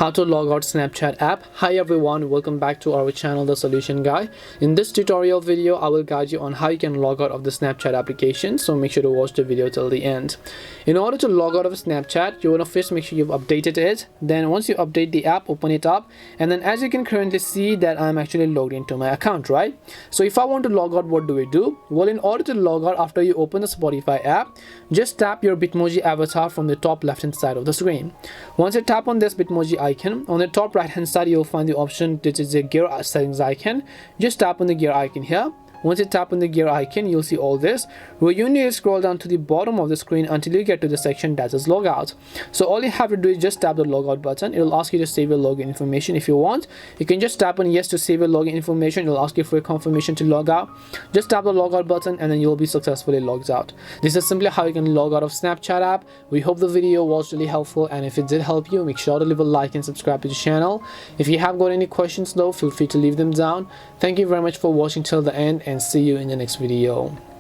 how to log out Snapchat app. Hi everyone, welcome back to our channel, The Solution Guy. In this tutorial video, I will guide you on how you can log out of the Snapchat application, so make sure to watch the video till the end. In order to log out of Snapchat, you want to first make sure you've updated it. Then once you update the app, open it up, and then as you can currently see that I'm actually logged into my account, right? So if I want to log out, what do we do? Well, in order to log out after you open the Spotify app, just tap your Bitmoji avatar from the top left hand side of the screen. Once you tap on this Bitmoji icon, on the top right hand side you'll find the option which is the gear settings icon. Just tap on the gear icon here. Once you tap on the gear icon, you'll see all this, where you need to scroll down to the bottom of the screen until you get to the section that says logout. So all you have to do is just tap the logout button. It'll ask you to save your login information. If you want, you can just tap on yes to save your login information. It'll ask you for a confirmation to log out. Just tap the logout button and then you'll be successfully logged out. This is simply how you can log out of Snapchat app. We hope the video was really helpful, and if it did help you, make sure to leave a like and subscribe to the channel. If you have got any questions though, feel free to leave them down. Thank you very much for watching till the end, and see you in the next video.